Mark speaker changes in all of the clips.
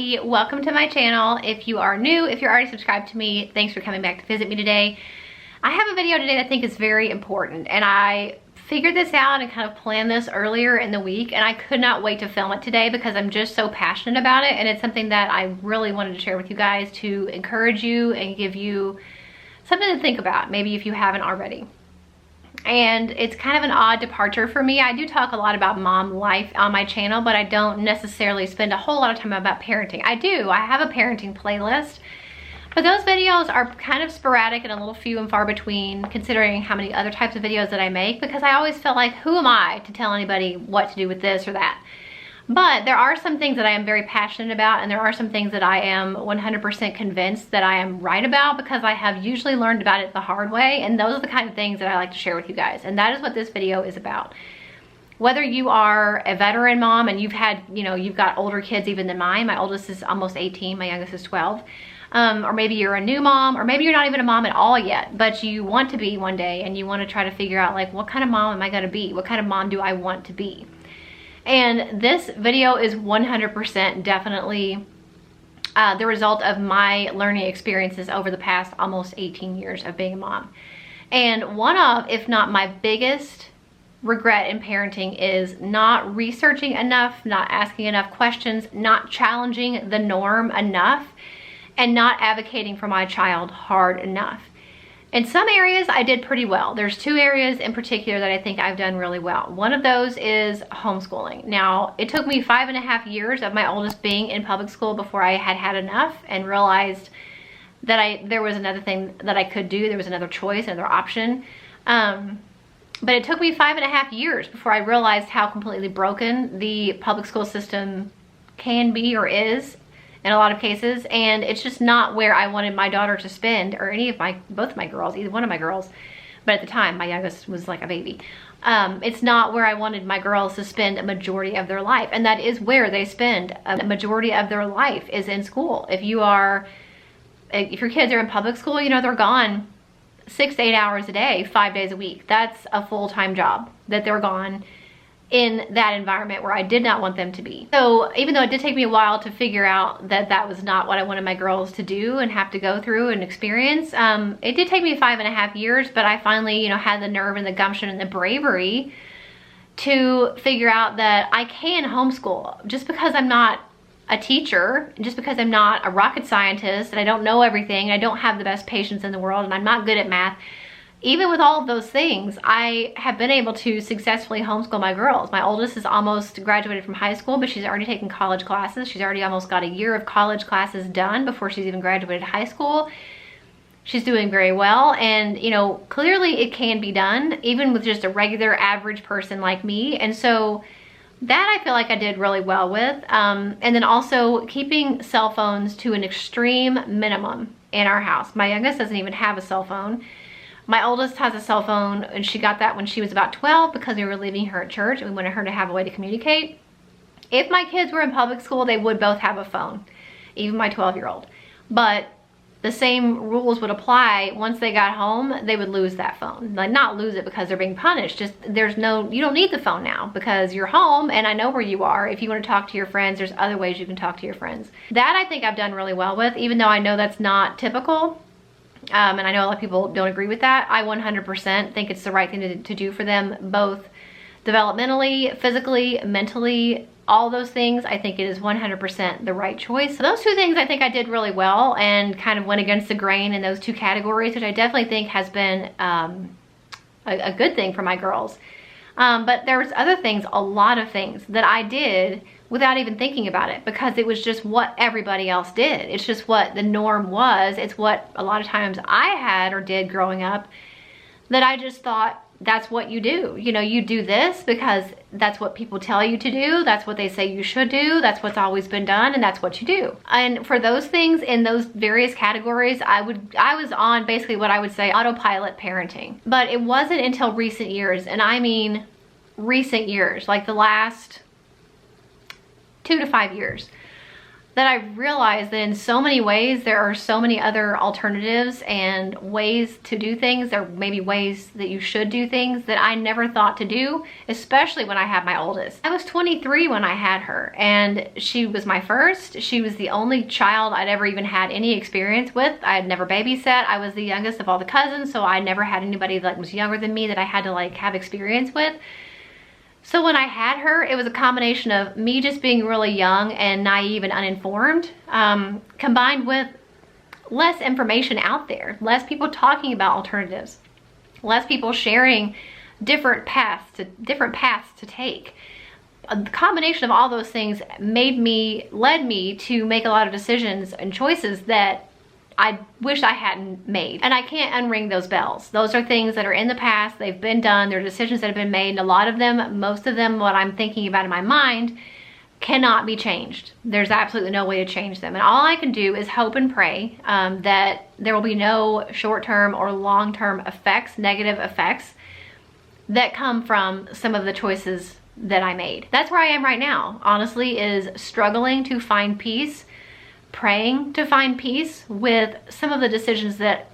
Speaker 1: Becky. Welcome to my channel. If you are new, if you're already subscribed to me, thanks for coming back to visit me today. I have a video today that I think is very important, and I figured this out and kind of planned this earlier in the week, and I could not wait to film it today because I'm just so passionate about it, and it's something that I really wanted to share with you guys to encourage you and give you something to think about, maybe if you haven't already. And it's kind of an odd departure for me. I do talk a lot about mom life on my channel, but I don't necessarily spend a whole lot of time about parenting. I do. I have a parenting playlist, but those videos are kind of sporadic and a little few and far between considering how many other types of videos that I make, because I always felt like, who am I to tell anybody what to do with this or that? But there are some things that I am very passionate about, and there are some things that I am 100% convinced that I am right about, because I have usually learned about it the hard way, and those are the kind of things that I like to share with you guys, and that is what this video is about. Whether you are a veteran mom and you've had, you've got older kids even than mine. My oldest is almost 18, my youngest is 12. Or maybe you're a new mom, or maybe you're not even a mom at all yet, but you want to be one day, and you want to try to figure out, like, what kind of mom am I going to be? What kind of mom do I want to be? And this video is 100% definitely the result of my learning experiences over the past almost 18 years of being a mom. And one of, if not my biggest regret in parenting, is not researching enough, not asking enough questions, not challenging the norm enough, and not advocating for my child hard enough. In some areas, I did pretty well. There's two areas in particular that I think I've done really well. One of those is homeschooling. Now, it took me 5.5 years of my oldest being in public school before I had enough and realized that there was another thing that I could do. There was another choice, another option. But it took me 5.5 years before I realized how completely broken the public school system can be or is in a lot of cases, and it's just not where I wanted my daughter to spend, or both of my girls, either one of my girls, but at the time my youngest was like a baby. It's not where I wanted my girls to spend a majority of their life, and that is where they spend a majority of their life, is in school. If your kids are in public school, they're gone 6 to 8 hours a day, 5 days a week. That's a full-time job that they're gone in that environment where I did not want them to be. So even though it did take me a while to figure out that that was not what I wanted my girls to do and have to go through and experience, it did take me 5.5 years, but I finally, had the nerve and the gumption and the bravery to figure out that I can homeschool. Just because I'm not a teacher, just because I'm not a rocket scientist and I don't know everything, I don't have the best patience in the world, and I'm not good at math, even with all of those things, I have been able to successfully homeschool my girls. My oldest is almost graduated from high school, but she's already taken college classes. She's already almost got a year of college classes done before she's even graduated high school. She's doing very well, and clearly it can be done, even with just a regular average person like me. And so that I feel like I did really well with. And then also keeping cell phones to an extreme minimum in our house. My youngest doesn't even have a cell phone. My oldest has a cell phone, and she got that when she was about 12 because we were leaving her at church and we wanted her to have a way to communicate. If my kids were in public school, they would both have a phone, even my 12-year-old. But the same rules would apply. Once they got home, they would lose that phone. Like, not lose it because they're being punished, just you don't need the phone now because you're home and I know where you are. If you want to talk to your friends, there's other ways you can talk to your friends. That I think I've done really well with, even though I know that's not typical. And I know a lot of people don't agree with that. I 100% think it's the right thing to do for them, both developmentally, physically, mentally, all those things. I think it is 100% the right choice. So those two things I think I did really well and kind of went against the grain in those two categories, which I definitely think has been a good thing for my girls. But there was other things, a lot of things that I did without even thinking about it, because it was just what everybody else did. It's just what the norm was. It's what a lot of times I had or did growing up, that I just thought that's what you do. You do this because that's what people tell you to do. That's what they say you should do. That's what's always been done, and that's what you do. And for those things in those various categories, I was on basically what I would say autopilot parenting. But it wasn't until recent years, and I mean recent years, like the last 2 to 5 years, that I realized that in so many ways, there are so many other alternatives and ways to do things, or maybe ways that you should do things that I never thought to do, especially when I had my oldest. I was 23 when I had her, and she was my first. She was the only child I'd ever even had any experience with. I had never babysat. I was the youngest of all the cousins, so I never had anybody that was younger than me that I had to like have experience with. So when I had her, it was a combination of me just being really young and naive and uninformed, combined with less information out there, less people talking about alternatives, less people sharing different paths to take. A combination of all those things led me to make a lot of decisions and choices that I wish I hadn't made. And I can't unring those bells. Those are things that are in the past. They've been done. They're decisions that have been made. And a lot of them, most of them, what I'm thinking about in my mind, cannot be changed. There's absolutely no way to change them. And all I can do is hope and pray that there will be no short-term or long-term effects, negative effects, that come from some of the choices that I made. That's where I am right now, honestly, is struggling to find peace, praying to find peace with some of the decisions that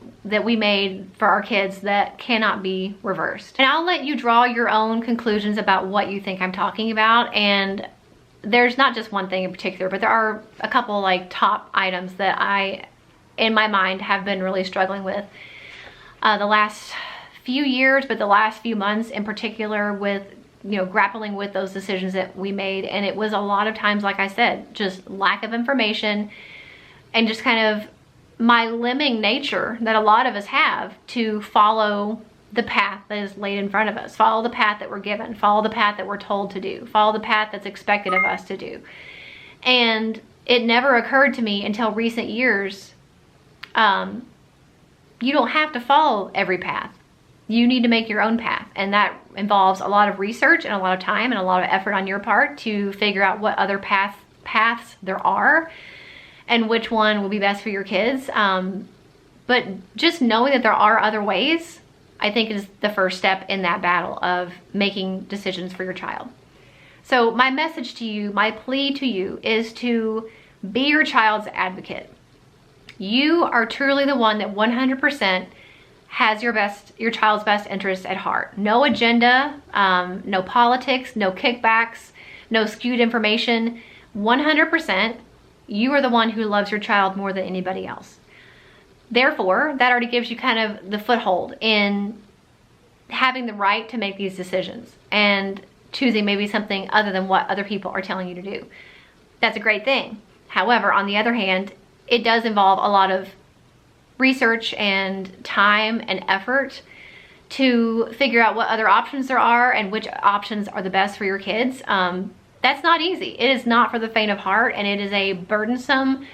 Speaker 1: we made for our kids that cannot be reversed. And I'll let you draw your own conclusions about what you think I'm talking about. And there's not just one thing in particular, but there are a couple like top items that I, in my mind, have been really struggling with the last few years, but the last few months in particular, with grappling with those decisions that we made. And it was a lot of times, like I said, just lack of information and just kind of my lemming nature that a lot of us have to follow the path that is laid in front of us, follow the path that we're given, follow the path that we're told to do, follow the path that's expected of us to do. And it never occurred to me until recent years, you don't have to follow every path. You need to make your own path, and that involves a lot of research and a lot of time and a lot of effort on your part to figure out what other paths there are and which one will be best for your kids. But just knowing that there are other ways, I think, is the first step in that battle of making decisions for your child. So my message to you, my plea to you, is to be your child's advocate. You are truly the one that 100% has your child's best interest at heart. No agenda, no politics, no kickbacks, no skewed information. 100%, you are the one who loves your child more than anybody else. Therefore, that already gives you kind of the foothold in having the right to make these decisions and choosing maybe something other than what other people are telling you to do. That's a great thing. However, on the other hand, it does involve a lot of research and time and effort to figure out what other options there are and which options are the best for your kids. That's not easy. It is not for the faint of heart, and it is a burdensome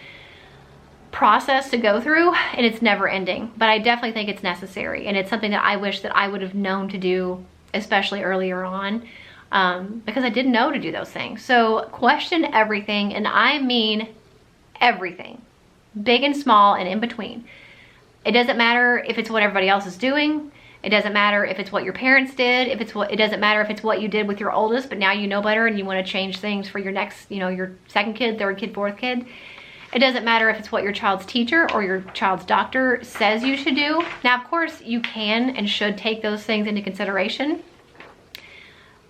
Speaker 1: process to go through, and it's never ending. But I definitely think it's necessary, and it's something that I wish that I would have known to do, especially earlier on, because I didn't know to do those things. So question everything, and I mean everything, big and small and in between. It doesn't matter if it's what everybody else is doing. It doesn't matter if it's what your parents did. It doesn't matter if it's what you did with your oldest, but now you know better and you want to change things for your next, your second kid, third kid, fourth kid. It doesn't matter if it's what your child's teacher or your child's doctor says you should do. Now, of course, you can and should take those things into consideration,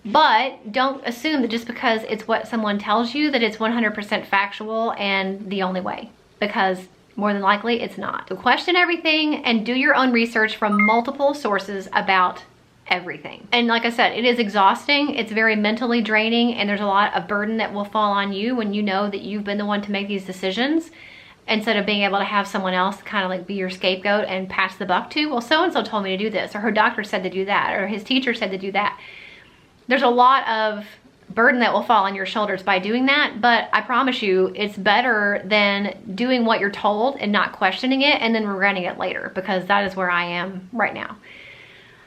Speaker 1: but don't assume that just because it's what someone tells you that it's 100% factual and the only way, because more than likely it's not. So question everything and do your own research from multiple sources about everything. And like I said, it is exhausting. It's very mentally draining, and there's a lot of burden that will fall on you when you know that you've been the one to make these decisions, instead of being able to have someone else kind of like be your scapegoat and pass the buck to. Well, so-and-so told me to do this, or her doctor said to do that, or his teacher said to do that. There's a lot of burden that will fall on your shoulders by doing that, but I promise you it's better than doing what you're told and not questioning it and then regretting it later, because that is where I am right now.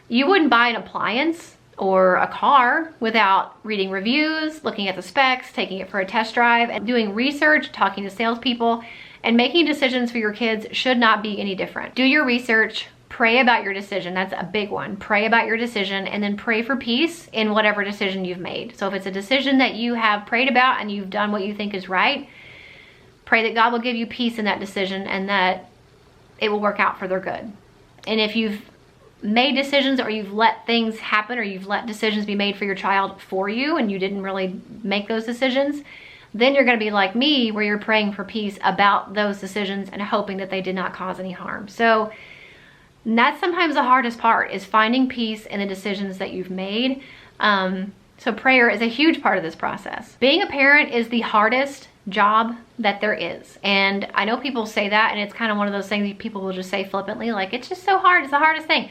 Speaker 1: You wouldn't buy an appliance or a car without reading reviews, looking at the specs, taking it for a test drive, and doing research, talking to salespeople, and making decisions for your kids should not be any different. Do your research, pray about your decision. That's a big one. Pray about your decision, and then pray for peace in whatever decision you've made. So if it's a decision that you have prayed about and you've done what you think is right, pray pray that God will give you peace in that decision and that it will work out for their good. And if you've made decisions or you've let things happen or you've let decisions be made for your child for you and you didn't really make those decisions, then you're going to be like me, where you're praying for peace about those decisions and hoping that they did not cause any harm. So that's sometimes the hardest part, is finding peace in the decisions that you've made. So prayer is a huge part of this process. Being a parent is the hardest job that there is. And I know people say that, and it's kind of one of those things that people will just say flippantly, like, it's just so hard, it's the hardest thing.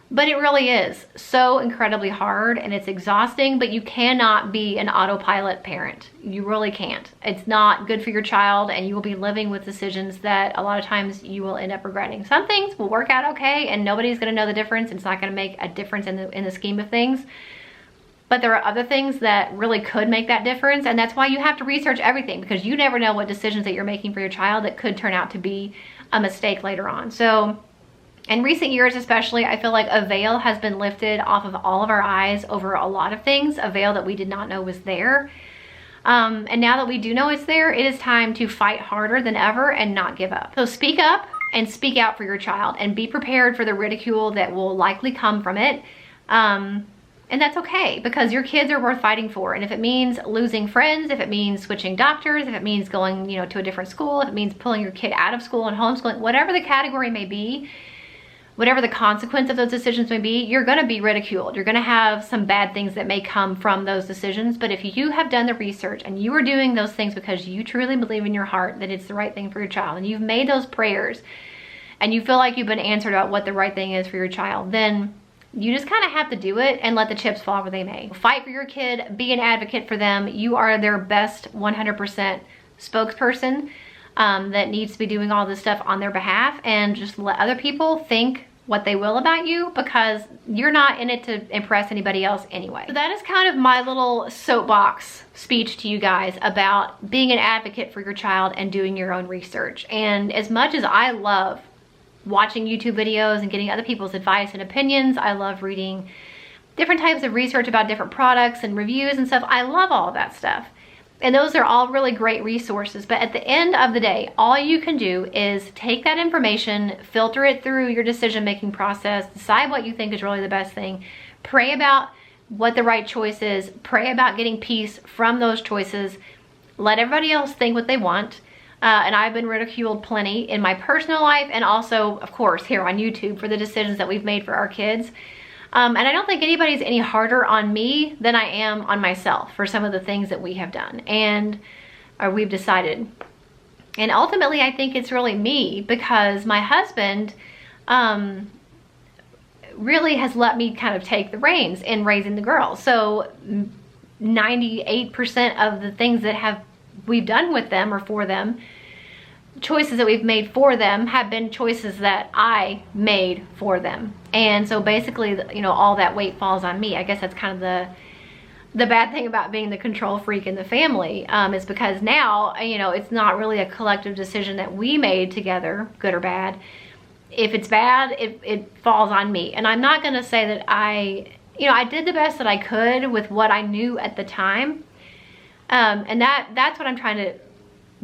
Speaker 1: But it really is so incredibly hard, and it's exhausting, but you cannot be an autopilot parent. You really can't. It's not good for your child, and you will be living with decisions that a lot of times you will end up regretting. Some things will work out okay, and nobody's gonna know the difference. It's not gonna make a difference in the scheme of things. But there are other things that really could make that difference, and that's why you have to research everything, because you never know what decisions that you're making for your child that could turn out to be a mistake later on. So in recent years especially, I feel like a veil has been lifted off of all of our eyes over a lot of things, a veil that we did not know was there. And now that we do know it's there, it is time to fight harder than ever and not give up. So speak up and speak out for your child, and be prepared for the ridicule that will likely come from it. And that's okay, because your kids are worth fighting for. And if it means losing friends, if it means switching doctors, if it means going, to a different school, if it means pulling your kid out of school and homeschooling, whatever the category may be, whatever the consequence of those decisions may be, you're gonna be ridiculed. You're gonna have some bad things that may come from those decisions. But if you have done the research and you are doing those things because you truly believe in your heart that it's the right thing for your child, and you've made those prayers and you feel like you've been answered about what the right thing is for your child, then you just kind of have to do it and let the chips fall where they may. Fight for your kid, be an advocate for them. You are their best 100% spokesperson that needs to be doing all this stuff on their behalf, and just let other people think what they will about you, because you're not in it to impress anybody else anyway. So that is kind of my little soapbox speech to you guys about being an advocate for your child and doing your own research. And as much as I love watching YouTube videos and getting other people's advice and opinions, I love reading different types of research about different products and reviews and stuff. I love all of that stuff. And those are all really great resources. But at the end of the day, all you can do is take that information, filter it through your decision-making process, decide what you think is really the best thing, pray about what the right choice is, pray about getting peace from those choices, let everybody else think what they want. And I've been ridiculed plenty in my personal life, and also, of course, here on YouTube for the decisions that we've made for our kids. And I don't think anybody's any harder on me than I am on myself for some of the things that we have done and we've decided. And ultimately, I think it's really me, because my husband really has let me kind of take the reins in raising the girls. So 98% of the things that we've done with them or for them, choices that we've made for them, have been choices that I made for them. And so basically, all that weight falls on me. I guess that's kind of the bad thing about being the control freak in the family, is because now, it's not really a collective decision that we made together, good or bad. If it's bad, it falls on me. And I'm not gonna say that I did the best that I could with what I knew at the time. And that's what I'm trying to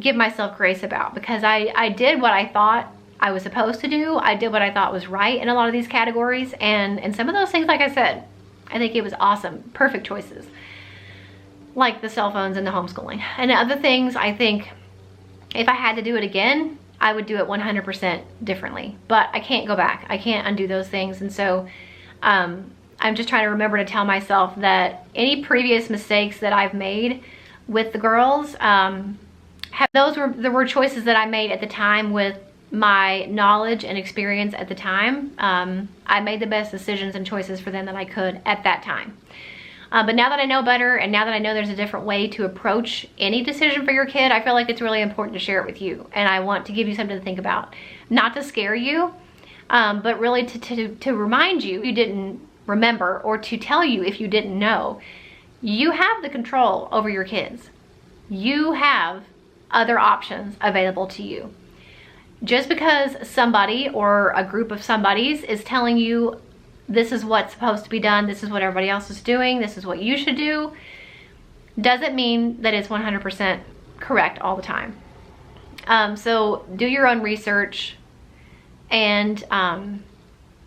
Speaker 1: give myself grace about, because I did what I thought I was supposed to do. I did what I thought was right in a lot of these categories, and some of those things, like I said, I think it was awesome, perfect choices, like the cell phones and the homeschooling. And other things, I think if I had to do it again, I would do it 100% differently, but I can't go back. I can't undo those things. And so I'm just trying to remember to tell myself that any previous mistakes that I've made with the girls, there were choices that I made at the time with my knowledge and experience at the time. I made the best decisions and choices for them that I could at that time. But now that I know better, and now that I know there's a different way to approach any decision for your kid, I feel like it's really important to share it with you. And I want to give you something to think about. Not to scare you, but really to remind you if you didn't remember, or to tell you if you didn't know. You have the control over your kids. You have other options available to you. Just because somebody or a group of somebodies is telling you this is what's supposed to be done, this is what everybody else is doing, this is what you should do, doesn't mean that it's 100% correct all the time. So do your own research, and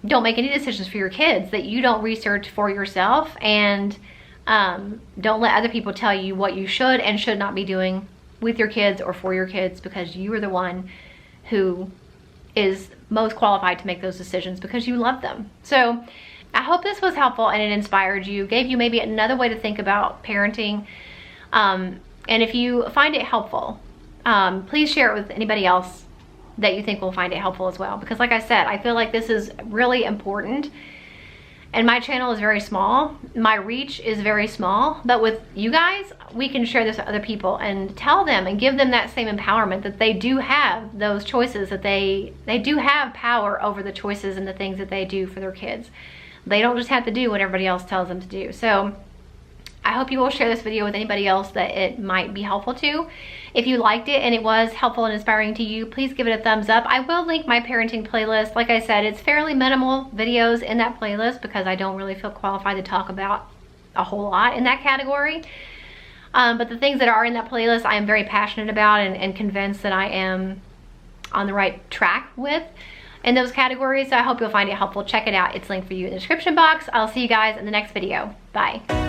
Speaker 1: don't make any decisions for your kids that you don't research for yourself, and don't let other people tell you what you should and should not be doing with your kids or for your kids, because you are the one who is most qualified to make those decisions because you love them. So I hope this was helpful and it inspired you, gave you maybe another way to think about parenting. And if you find it helpful, please share it with anybody else that you think will find it helpful as well. Because like I said, I feel like this is really important. And my channel is very small. My reach is very small. But with you guys, we can share this with other people and tell them and give them that same empowerment that they do have those choices, that they do have power over the choices and the things that they do for their kids. They don't just have to do what everybody else tells them to do. So I hope you will share this video with anybody else that it might be helpful to. If you liked it and it was helpful and inspiring to you, please give it a thumbs up. I will link my parenting playlist. Like I said, it's fairly minimal videos in that playlist because I don't really feel qualified to talk about a whole lot in that category. But the things that are in that playlist, I am very passionate about and convinced that I am on the right track with in those categories. So I hope you'll find it helpful. Check it out. It's linked for you in the description box. I'll see you guys in the next video. Bye.